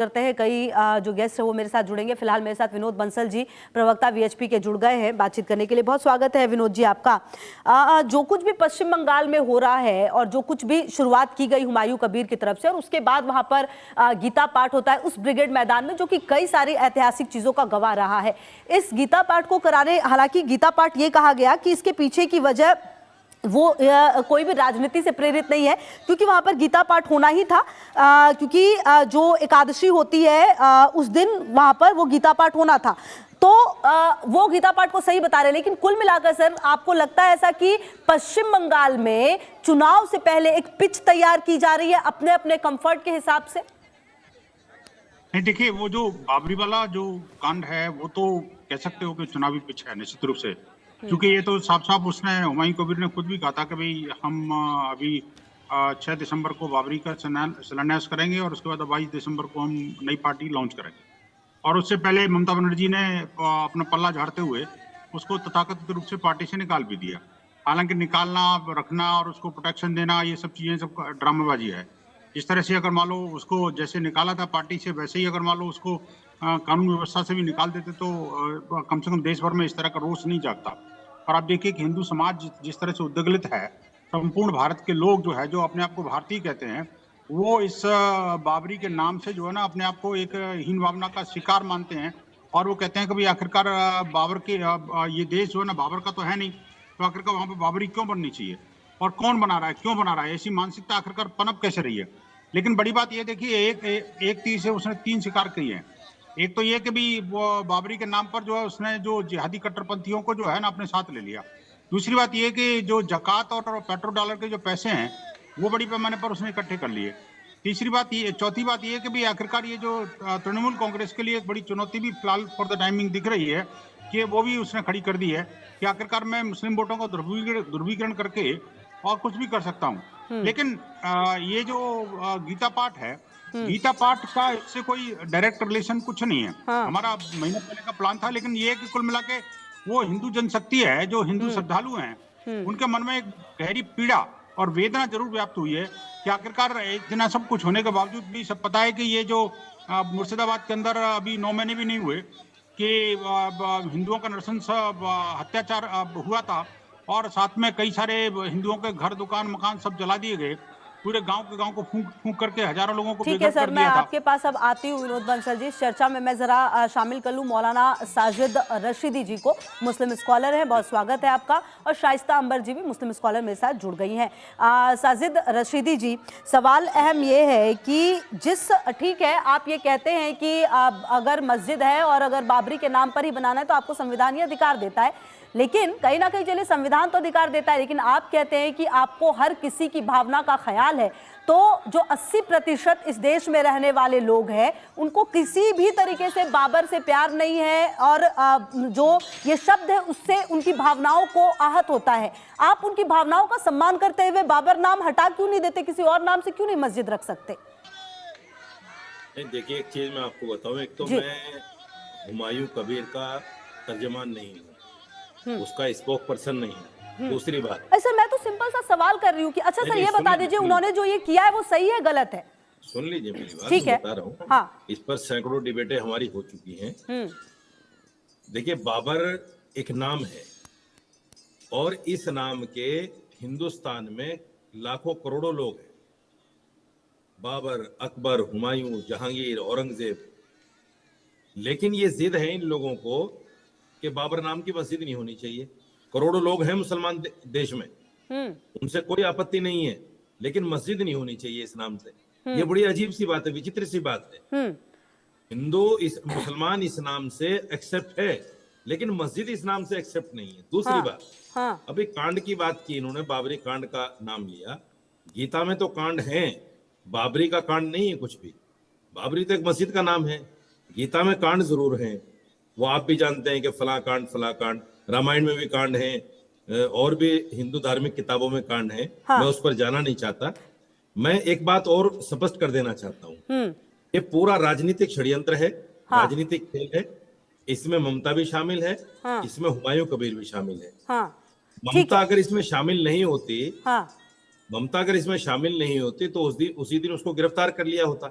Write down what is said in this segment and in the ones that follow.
करते हैं। कई जो गेस्ट है वो मेरे साथ जुड़ेंगे। फिलहाल मेरे साथ विनोद बंसल जी, प्रवक्ता वीएचपी के, जुड़ गए हैं बातचीत करने के लिए। बहुत स्वागत है विनोद जी आपका। जो कुछ भी पश्चिम बंगाल में हो रहा है और जो कुछ भी शुरुआत की गई हुमायूं कबीर की तरफ से, और उसके बाद वहां पर गीता पाठ होता है उस ब्रिगेड मैदान में, जो कि कई सारी ऐतिहासिक चीजों का गवाह रहा है। इस गीता पाठ को कराने, हालांकि गीता पाठ ये कहा गया कि इसके पीछे की वजह वो कोई भी राजनीति से प्रेरित नहीं है, क्योंकि वहां पर गीता पाठ होना ही था। क्योंकि जो एकादशी होती है उस दिन वहां पर वो गीता पाठ होना था, तो वो गीता पाठ को सही बता रहे हैं। लेकिन कुल मिलाकर सर, आपको लगता है ऐसा कि पश्चिम बंगाल में चुनाव से पहले एक पिच तैयार की जा रही है अपने अपने कंफर्ट के हिसाब से? नहीं, देखिए, वो जो बाबरी वाला जो कांड है वो तो कह सकते हो कि चुनावी पिच है निश्चित रूप से, क्योंकि ये तो साफ साफ उसने, हुमायूं कबीर ने खुद भी कहा था कि भाई हम अभी 6 दिसंबर को बाबरी का शिलान्यास करेंगे और उसके बाद 22 दिसंबर को हम नई पार्टी लॉन्च करेंगे। और उससे पहले ममता बनर्जी ने अपना पल्ला झाड़ते हुए उसको तथाकथित रूप से पार्टी से निकाल भी दिया। हालांकि निकालना, रखना और उसको प्रोटेक्शन देना, ये सब चीजें सब ड्रामेबाजी है। इस तरह से अगर मान लो उसको जैसे निकाला था पार्टी से, वैसे ही अगर मान लो उसको कानून व्यवस्था से भी निकाल देते तो कम से कम देश भर में इस तरह का रोष नहीं जागता। और आप देखिए कि हिंदू समाज जिस तरह से उद्विग्न है, संपूर्ण भारत के लोग जो है, जो अपने आप को भारतीय कहते हैं, वो इस बाबरी के नाम से जो है ना अपने आप को एक हीन भावना का शिकार मानते हैं। और वो कहते हैं कि भाई आखिरकार बाबर के ये देश जो है ना बाबर का तो है नहीं, तो आखिरकार वहां पर बाबरी क्यों बननी चाहिए और कौन बना रहा है, क्यों बना रहा है, ऐसी मानसिकता आखिरकार पनप कैसे रही है। लेकिन बड़ी बात ये देखिए, एक तीर से उसने 3 शिकार किए हैं। एक तो ये कि भी वो बाबरी के नाम पर जो है उसने जो जिहादी कट्टरपंथियों को जो है ना अपने साथ ले लिया। दूसरी बात ये कि जो जकात और पेट्रोल डॉलर के जो पैसे हैं वो बड़ी पैमाने पर उसने इकट्ठे कर लिए। चौथी बात ये कि भी आखिरकार ये जो तृणमूल कांग्रेस के लिए एक बड़ी चुनौती भी फिलहाल फॉर द टाइमिंग दिख रही है कि वो भी उसने खड़ी कर दी है कि आखिरकार मैं मुस्लिम वोटों को ध्रुवीकरण करके और कुछ भी कर सकता हूँ। लेकिन ये जो गीता पाठ है, गीता पाठ का इससे कोई डायरेक्ट रिलेशन कुछ नहीं है। हाँ। हमारा महीना पहले का प्लान था, लेकिन ये कि कुल मिला के वो हिंदू जनशक्ति है, जो हिंदू श्रद्धालु हैं, उनके मन में एक गहरी पीड़ा और वेदना जरूर व्याप्त हुई है कि आखिरकार इतना सब कुछ होने के बावजूद भी सब पता है कि ये जो मुर्शिदाबाद के अंदर अभी 9 महीने भी नहीं हुए कि हिंदुओं का नृशंस अत्याचार हुआ था और साथ में कई सारे हिंदुओं के घर, दुकान, मकान सब जला दिए गए। पूरे गांव के गांव को फूंक करके हजारों लोगों को ठीक है सर, मैं आपके पास अब आती हूँ विनोद बंसल जी। इस चर्चा में मैं जरा शामिल कर लूँ मौलाना साजिद रशीदी जी को, मुस्लिम स्कॉलर हैं, बहुत स्वागत है आपका। और शाइस्ता अंबर जी भी मुस्लिम स्कॉलर मेरे साथ जुड़ गई हैं। साजिद रशीदी जी, सवाल अहम ये है कि ठीक है, आप ये कहते हैं कि अगर मस्जिद है और अगर बाबरी के नाम पर ही बनाना है तो आपको संविधान ये अधिकार देता है, लेकिन कहीं ना कहीं चलिए संविधान तो अधिकार देता है, लेकिन आप कहते हैं कि आपको हर किसी की भावना का ख्याल है। तो जो 80% इस देश में रहने वाले लोग हैं, उनको किसी भी तरीके से बाबर से प्यार नहीं है, और जो ये शब्द है उससे उनकी भावनाओं को आहत होता है। आप उनकी भावनाओं का सम्मान करते हुए बाबर नाम हटा क्यों नहीं देते, किसी और नाम से क्यों नहीं मस्जिद रख सकते? देखिए, एक चीज मैं आपको बताऊं, एक तो मैं हुमायूं कबीर का तर्जमान नहीं हूँ, उसका स्पोक पर्सन नहीं है। दूसरी बात, सर मैं तो सिंपल सा सवाल कर रही हूँ कि अच्छा सर ये बता दीजिए, उन्होंने जो ये किया है वो सही है गलत है? सुन लीजिए मेरी बात, ठीक है, बता रहा हूँ। हाँ। इस पर सैकड़ों डिबेटें हमारी हो चुकी हैं। देखिए, बाबर एक नाम है और इस नाम के हिंदुस्तान में लाखों करोड़ों लोग हैं। बाबर, अकबर, हुमायूं, जहांगीर, औरंगजेब। लेकिन ये जिद है इन लोगों को कि बाबर नाम की मस्जिद नहीं होनी चाहिए। करोड़ों लोग हैं मुसलमान देश में, उनसे कोई आपत्ति नहीं है, लेकिन मस्जिद नहीं होनी चाहिए इस नाम से। ये बड़ी अजीब सी बात है, विचित्र सी बात है। मुसलमान इस नाम से एक्सेप्ट है, लेकिन मस्जिद इस नाम से एक्सेप्ट नहीं है। दूसरी बात, अभी कांड की बात की इन्होंने, बाबरी कांड का नाम लिया। गीता में तो कांड है, बाबरी का कांड नहीं है कुछ भी। बाबरी तो एक मस्जिद का नाम है। गीता में कांड जरूर है, वो आप भी जानते हैं कि फला कांड। रामायण में भी कांड है और भी हिंदू धार्मिक किताबों में कांड है। मैं उस पर जाना नहीं चाहता। मैं एक बात और स्पष्ट कर देना चाहता हूँ, ये पूरा राजनीतिक षड्यंत्र है, राजनीतिक खेल है। इसमें ममता भी शामिल है, इसमें हुमायूं कबीर भी शामिल है। ममता अगर इसमें शामिल नहीं होती, तो उसी दिन उसको गिरफ्तार कर लिया होता।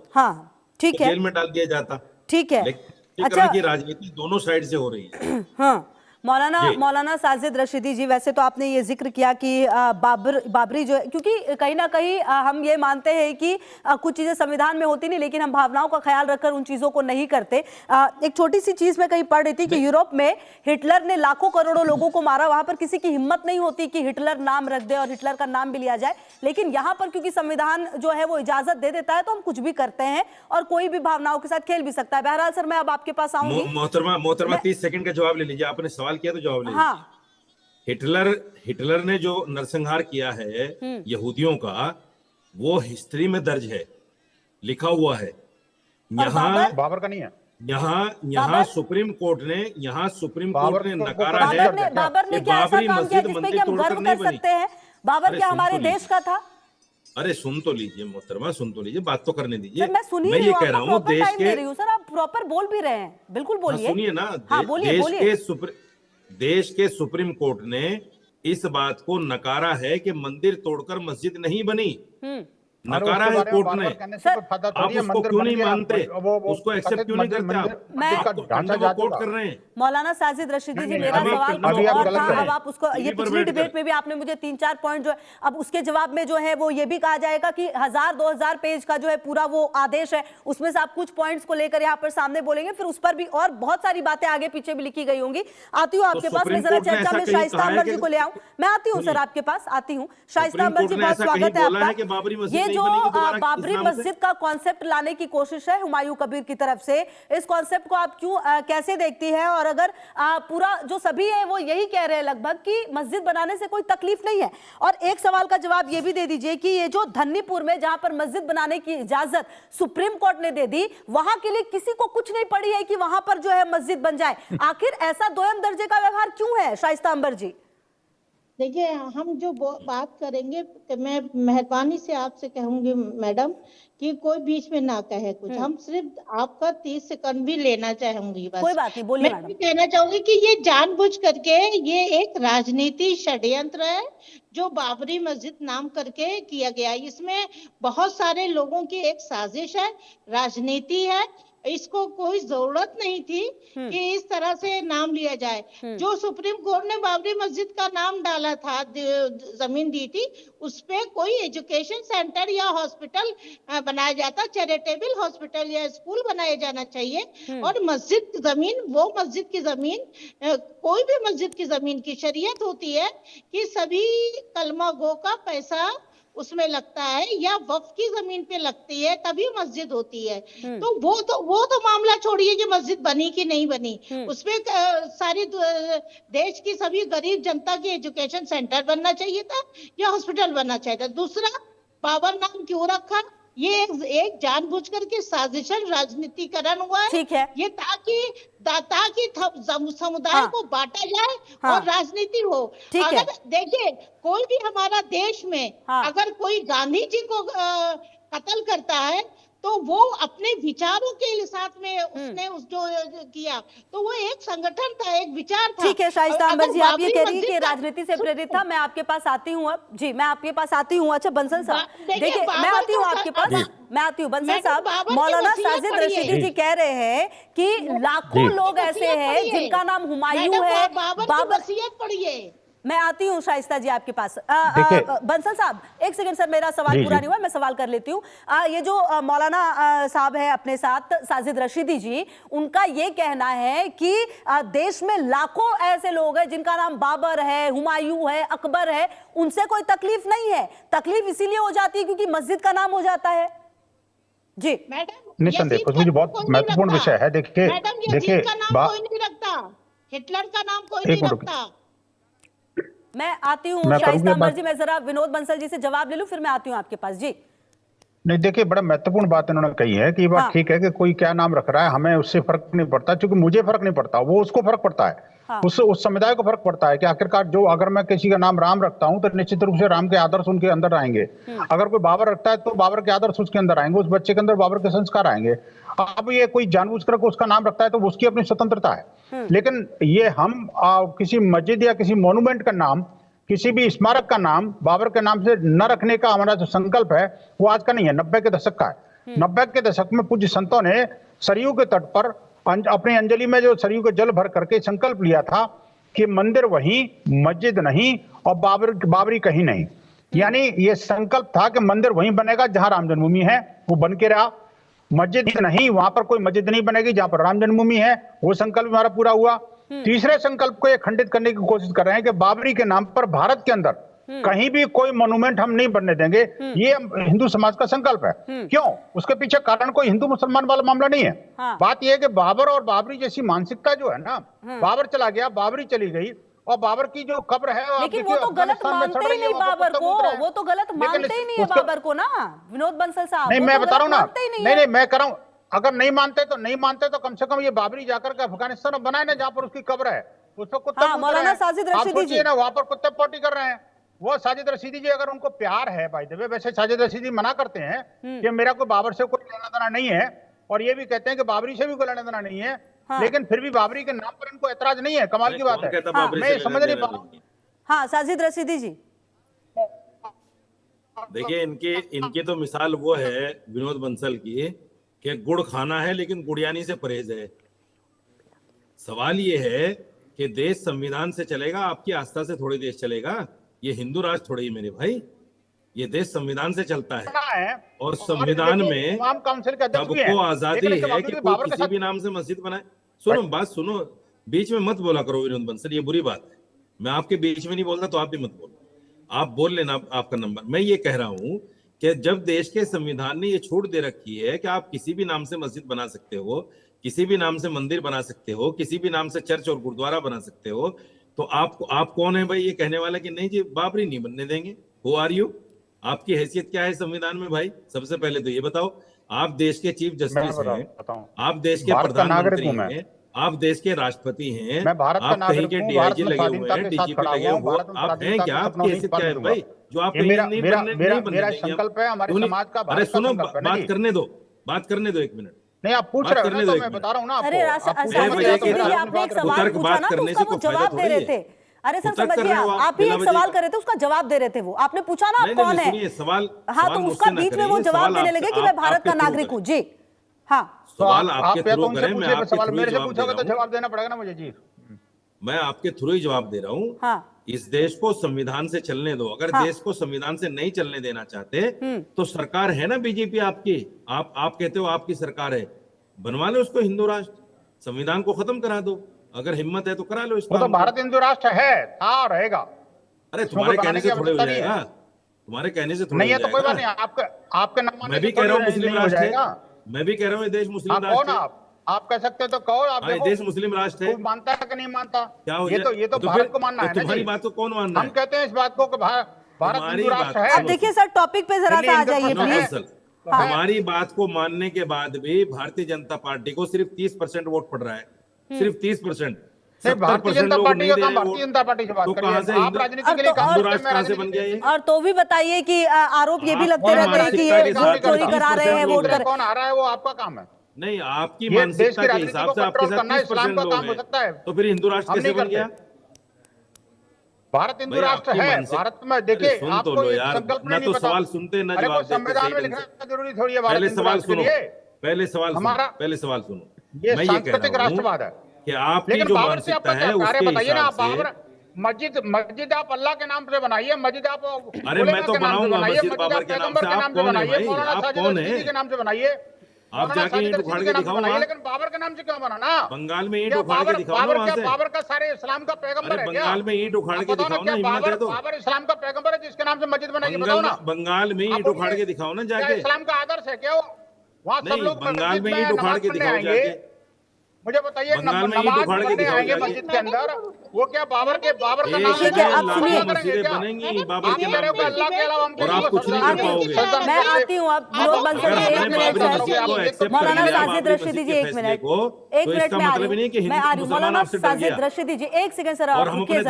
ठीक है, जेल में डाल दिया जाता। ठीक है। लेकिन अच्छा, की राजनीति दोनों साइड से हो रही है। हाँ, मौलाना साजिद रशीदी जी, वैसे तो आपने ये जिक्र किया कि बाबरी जो है, क्योंकि कहीं ना कहीं हम ये मानते हैं कि कुछ चीजें संविधान में होती नहीं, लेकिन हम भावनाओं का ख्याल रखकर उन चीजों को नहीं करते। एक छोटी सी चीज मैं कहीं पढ़ रही थी कि यूरोप में हिटलर ने लाखों करोड़ों लोगों को मारा, वहां पर किसी की हिम्मत नहीं होती कि हिटलर नाम रख दे और हिटलर का नाम भी लिया जाए, लेकिन यहाँ पर क्योंकि संविधान जो है वो इजाजत दे देता है, तो हम कुछ भी करते हैं और कोई भी भावनाओं के साथ खेल भी सकता है। बहरहाल सर, मैं अब आपके पास आऊंगी। मोहतरमा 30 सेकंड का जवाब ले लीजिए, आपने सवाल किया तो जवाब ले लीजिए। हाँ, हिटलर ने जो नरसंहार किया है यहूदियों का, वो हिस्ट्री में दर्ज है, लिखा हुआ है। यहाँ बाबर का नहीं है। यहाँ सुप्रीम कोर्ट ने नकारा है। बाबर ने क्या ऐसा काम किया जिसपे कि हम गर्व कर सकते हैं? बाबर क्या हमारे देश का था? अरे सुन तो लीजिए मोहतरमा, सुन तो लीजिए, बात तो करने दीजिए। मैं ये कह रहा हूँ सर, आप प्रॉपर बोल भी रहे हैं, बिल्कुल बोलिए। सुनिए ना, देश के सुप्रीम कोर्ट ने इस बात को नकारा है कि मंदिर तोड़कर मस्जिद नहीं बनी। नकारा है कोर्ट ने। आप उसको क्यों नहीं मानते? उसको एक्सेप्ट क्यों नहीं करते? आप कोर्ट कर रहे हैं। मौलाना साजिद रशीदी जी, मेरा सवाल और था, अब आप उसको, ये पिछली डिबेट में भी आपने मुझे 3-4 पॉइंट जो है, अब उसके जवाब में जो है वो ये भी कहा जाएगा कि 1000-2000 पेज का जो है पूरा वो आदेश है, उसमें से आप कुछ पॉइंट्स को लेकर यहाँ पर सामने बोलेंगे, फिर उस पर भी और बहुत सारी बातें आगे पीछे भी लिखी गई होंगी। आती हूँ आपके पास, मैं जरा चर्चा में शाइस्ता अंबर जी को ले आऊँ। मैं आती हूँ सर आपके पास, आती हूँ। शाइस्ता अंबर जी, बहुत स्वागत है आपका। ये जो बाबरी मस्जिद का कॉन्सेप्ट लाने की कोशिश है हुमायूं कबीर की तरफ से, इस कॉन्सेप्ट को आप क्यों कैसे देखती है? और अगर पूरा जो सभी है वो यही कह रहे हैं लगभग कि मस्जिद बनाने से कोई तकलीफ नहीं है, और एक सवाल का जवाब ये भी दे दीजिए कि ये जो धन्नीपुर में जहां पर मस्जिद बनाने की इजाजत सुप्रीम कोर्ट ने दे दी, वहां के लिए किसी को कुछ नहीं पड़ी है कि वहां पर जो है मस्जिद बन जाए। आखिर ऐसा दोयम दर्जे का व्यवहार क्यों है शाइस्ता अंबर जी? देखिए, हम जो बात करेंगे, मैं मेहरबानी से आपसे कहूंगी मैडम कि कोई बीच में ना कहे कुछ। हम सिर्फ आपका 30 सेकंड भी लेना चाहूंगी, बस। कोई बात नहीं, बोलिए मैडम। मैं कहना चाहूंगी कि ये जानबूझ करके ये एक राजनीति षड्यंत्र है जो बाबरी मस्जिद नाम करके किया गया। इसमें बहुत सारे लोगों की एक साजिश है, राजनीति है। इसको कोई जरूरत नहीं थी कि इस तरह से नाम लिया जाए। जो सुप्रीम कोर्ट ने बाबरी मस्जिद का नाम डाला था, जमीन दी थी, उस पे कोई एजुकेशन सेंटर या हॉस्पिटल बनाया जाता, चैरिटेबल हॉस्पिटल या स्कूल बनाया जाना चाहिए। और मस्जिद की जमीन, वो मस्जिद की जमीन, कोई भी मस्जिद की जमीन की शरीयत होती है कि सभी कलमा गो का पैसा उसमें लगता है या वक्फ की जमीन पे लगती है, तभी मस्जिद होती है। तो वो तो मामला छोड़िए कि मस्जिद बनी कि नहीं बनी, उसमें सारी देश की सभी गरीब जनता की एजुकेशन सेंटर बनना चाहिए था या हॉस्पिटल बनना चाहिए था। दूसरा, बाबर नाम क्यों रखा? ये एक जानबूझ करके साजिशन राजनीतिकरण हुआ है। ठीक है, ये ताकि समुदाय को बांटा जाए और राजनीति हो। अगर देखिए, कोई भी हमारा देश में अगर कोई गांधी जी को कत्ल करता है तो वो अपने विचारों के साथ में उसने जो किया, तो वो एक संगठन था, एक विचार था। ठीक है शाइस्ता अंबर जी, आप ये कह रही है कि राजनीति से प्रेरित था। मैं आपके पास आती हूँ अब जी, मैं आपके पास आती हूँ। अच्छा बंसल साहब, देखिए मैं आती हूँ आपके पास, मैं आती हूँ। बंसल साहब, मौलाना साजिद रशीदी जी कह रहे हैं कि लाखों लोग ऐसे हैं जिनका नाम हुमायूं है। बाबर वसीयत पढ़िए। मैं आती हूँ शाइस्ता जी आपके पास। बंसल साहब, एक सेकंड सर, मेरा सवाल पूरा नहीं हुआ, मैं सवाल कर लेती हूँ। ये जो मौलाना साहब है अपने साथ, साजिद रशीदी जी, उनका ये कहना है कि देश में लाखों ऐसे लोग हैं जिनका नाम बाबर है, हुमायूं है, अकबर है, उनसे कोई तकलीफ नहीं है। तकलीफ इसीलिए हो जाती है क्योंकि मस्जिद का नाम हो जाता है। जी मैडम, निस्संदेह मुझे बहुत महत्वपूर्ण विषय है। देखिए देखिए, कोई नहीं रखता, हिटलर का नाम कोई नहीं रखता। मैं आती हूँ शाइस्ता अंबर जी, मैं जरा विनोद बंसल जी से जवाब ले लूं, फिर मैं आती हूँ आपके पास। जी नहीं, देखिए बड़ा महत्वपूर्ण बात इन्होंने कही है कि बात ठीक है कि कोई क्या नाम रख रहा है, हमें उससे फर्क नहीं पड़ता, क्योंकि मुझे फर्क नहीं पड़ता, वो उसको फर्क पड़ता है। उस समुदाय को फर्क पड़ता है कि आखिरकार जो, अगर मैं किसी का नाम राम रखता हूं तो निश्चित रूप से राम के आदर्श उनके अंदर आएंगे। अगर कोई बाबर रखता है तो बाबर के आदर्श उसके अंदर आएंगे, उस बच्चे के अंदर बाबर के संस्कार आएंगे। अब ये कोई जानबूझकर उसका नाम रखता है तो उसकी अपनी स्वतंत्रता है, लेकिन ये हम किसी मस्जिद या किसी मोन्यूमेंट का नाम, किसी भी स्मारक का नाम बाबर के नाम से न रखने का हमारा जो संकल्प है वो आज का नहीं है, 90 के दशक का है। 90 के दशक में पूज्य संतों ने सरयू के तट पर अपनी अंजलि में जो सरयू के जल भर करके संकल्प लिया था कि मंदिर वहीं, मस्जिद नहीं और बाबरी कहीं नहीं। यानी ये संकल्प था कि मंदिर वहीं बनेगा जहां राम जन्मभूमि है, वो बन के रहा। मस्जिद नहीं, वहां पर कोई मस्जिद नहीं बनेगी जहां पर राम जन्मभूमि है, वो संकल्प हमारा पूरा हुआ। तीसरे संकल्प को ये खंडित करने की कोशिश कर रहे हैं कि बाबरी के नाम पर भारत के अंदर कहीं भी कोई मॉन्यूमेंट हम नहीं बनने देंगे। ये हिंदू समाज का संकल्प है। क्यों? उसके पीछे कारण कोई हिंदू मुसलमान वाला मामला नहीं है। बात यह है कि बाबर और बाबरी जैसी मानसिकता जो है ना, बाबर चला गया, बाबरी चली गई, और बाबर की जो कब्र है, लेकिन वो तो गलत मानते ही नहीं बाबर को, वो तो गलत मानते ही नहीं है बाबर को ना विनोद बंसल साहब। नहीं, मैं बता रहा हूँ ना, नहीं मैं कह रहा हूँ, अगर नहीं मानते तो कम से कम ये बाबरी जाकर के अफगानिस्तान में बनाए ना, जहाँ पर उसकी कब्र है, उसको कुत्ते मौलाना साजिद रशीदी जी ना वहां पर कुत्ते पोटी कर रहे हैं। वो साजिद रशीदी जी, अगर उनको प्यार है, बाय द वे, वैसे साजिद रशीदी मना करते हैं कि मेरा कोई बाबर से कोई लेना देना नहीं है, और ये भी कहते हैं कि बाबरी से भी कोई लेना देना नहीं है। लेकिन फिर भी बाबरी के नाम पर इनको ऐतराज नहीं है। कमाल की बात है। मैं समझ नहीं पा रहा हूं। हाँ, साजिद रशीदी जी, देखिए इनकी तो मिसाल वो है विनोद बंसल की कि गुड़ खाना है लेकिन गुड़ियानी से परहेज है। सवाल ये है कि देश संविधान से चलेगा, आपकी आस्था से थोड़ी देश चलेगा। ये हिंदू राष्ट्र थोड़ी है मेरे भाई, ये देश संविधान से चलता है, और संविधान में सबको आजादी है कि कोई किसी भी नाम से मस्जिद बनाए। सुनो, बात सुनो, बीच में मत बोला करो विनोद बंसल, ये बुरी बात है। मैं आपके बीच में नहीं बोलता तो आप भी मत बोलो, आप बोल लेना आपका नंबर। मैं ये कह रहा हूं कि जब देश के संविधान ने ये छूट दे रखी है कि आप किसी भी नाम से मस्जिद बना सकते हो, किसी भी नाम से मंदिर बना सकते हो, किसी भी नाम से चर्च और गुरुद्वारा बना सकते हो, तो आप कौन है भाई ये कहने वाला कि नहीं जी बाबरी नहीं बनने देंगे? Who are you? आपकी हैसियत क्या है संविधान में भाई? सबसे पहले तो ये बताओ। आप देश के चीफ जस्टिस हैं, आप देश के प्रधानमंत्री हैं, आप देश के राष्ट्रपति हैं, आप कहीं के डीआईजी लगे हुए हैं, डीजीपी लगे हुए, आप हैं क्या? आपकी हैसियत क्या है भाई जो आप मेरा संकल्प है हमारे समाज का। अरे सुनो, बात करने दो 1 मिनट। नहीं, आप पूछ रहे हो तो मैं बता रहा हूँ ना आपको। अरे आपने एक सवाल पूछा ना तो उसका वो जवाब दे रहे थे। अरे सर समझिए, आप ही एक सवाल कर रहे थे, उसका जवाब दे रहे थे वो। आपने पूछा ना आप कौन है, हाँ, तो उसका बीच में वो जवाब देने लगे कि मैं भारत का नागरिक हूँ। जी हाँ, सवाल आपके थ्रू करें, मैं आपके सवाल थ्रू मेरे से जवाब पूछोगे दे तो रहा हूं। जवाब देना पड़ेगा ना मुझे। जी, मैं आपके थ्रू ही जवाब दे रहा हूँ। हाँ, इस देश को संविधान से चलने दो। अगर देश को संविधान से नहीं चलने देना चाहते तो सरकार है ना बीजेपी आपकी, आप कहते हो आपकी सरकार है, बनवा लो उसको हिंदू राष्ट्र, संविधान को खत्म करा दो। अगर हिम्मत है तो करा लो इसको। वो तो भारत हिंदू राष्ट्र है, था, रहेगा। अरे तुम्हारे कहने से थोड़े हो जाएगा, तुम्हारे कहने से थोड़े नहीं है तो कोई बात नहीं। आपके नाम मैं भी कह रहा हूँ मुस्लिम राष्ट्र है, मैं भी कह रहा हूँ ये देश मुस्लिम राष्ट्र है। आप कह सकते हो तो कहो। आप देश मुस्लिम राष्ट्र है, मानता है कि नहीं मानता? क्या हो ये तो भारत को मानना है। तुम्हारी बात को कौन मान रहा है? हम कहते हैं इस बात को कि भारत हिंदू राष्ट्र है। अब देखिए सर, टॉपिक पे जरा सा आ जाइए प्लीज। हमारी बात को मानने के बाद भी भारतीय जनता पार्टी को सिर्फ 30% वोट पड़ रहा है, सिर्फ 30%। भारतीय जनता पार्टी का काम, भारतीय जनता पार्टी से बात करिए। आप राजनीति के लिए हिंदू राष्ट्र कहां से बन गया ये? और तो भी बताइए कि आरोप ये भी लगते रहते हैं कि ये वोट चोरी करा रहे हैं, वोट कर। कौन आ रहा है वो आपका काम है। नहीं, आपकी मानसिकता के हिसाब से आपके साथ 30% लोग हैं, तो फिर हिंदू राष्ट्र कैसे बन गया? भारत हिंदू राष्ट्र है। भारत में देखिए, आपको संकल्प ना तो सवाल सुनते ना जवाब देते। संविधान में लिखना जरूरी थोड़ी है। पहले सवाल सुनो, पहले सवाल सुनो। ये सांस्कृतिक राष्ट्रवाद है कि आपकी जो मानसिकता है उसके हिसाब से मस्जिद आप अल्लाह के नाम से बनाइए, मस्जिद आप अरे मैं तो बनाऊंगा मस्जिद बाबर के नाम से। आप कौन है भाई? आप कौन है? के नाम से बनाइए। आप जाके ईंट उखाड़ के दिखाओ, लेकिन बाबर के नाम से क्यों बनाना? बंगाल में ईंट उखाड़ के दिखाओ ना वहां से। बाबर का सारे इस्लाम का पैगंबर है क्या? बंगाल में ईंट उखाड़ के दिखाओ ना, हिम्मत है तो। बाबर इस्लाम का पैगंबर है जिसके नाम से मस्जिद बनाई, बताओ ना। बंगाल में ईंट उखाड़ के दिखाओ ना जाके। इस्लाम का आदर्श है क्या? वहाँ सब लोग बंगाल में ईंट उखाड़ के दिखाओ जाके। मुझे बताइए, नमाज पढ़ने आएंगे मस्जिद के अंदर, वो क्या बाबर का नाम ठीक है, आप सुनिए। मस्जिदें बनेंगी बाबर के नाम पे, अल्लाह के अलावा और आप कुछ नहीं कर पाओगे। मैं आती हूँ, आप विनोद बंसल जी 1 मिनट। मौलाना साजिद रशीदी जी 1 मिनट में आ रही हूँ। मौलाना साजिद रशीदी जी 1 सेकंड सर, रुकिए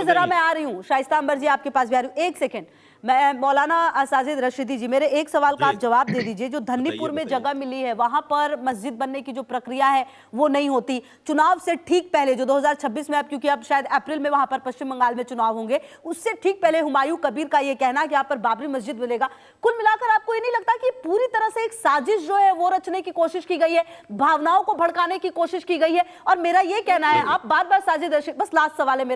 जरा, मैं आ रही हूँ। शाइस्ता अंबर जी आपके पास भी आ रही हूँ, 1 सेकंड। मैं मौलाना साजिद रशीदी जी, मेरे एक सवाल का आप जवाब दे दीजिए। जो धन्नीपुर में जगह मिली है वहां पर मस्जिद बनने की जो प्रक्रिया है वो नहीं होती, चुनाव से ठीक पहले जो 2026 में, अब क्योंकि अब शायद अप्रैल में वहां पर पश्चिम बंगाल में चुनाव होंगे, उससे ठीक पहले हुमायूं कबीर का ये कहना कि यहाँ पर बाबरी मस्जिद बनेगा, कुल मिलाकर आपको ये नहीं लगता कि पूरी तरह से एक साजिश जो है वो रचने की कोशिश की गई है, भावनाओं को भड़काने की कोशिश की गई है? और मेरा ये कहना है, आप बार बार साजिद रशीद, बस लास्ट सवाल है मेरा,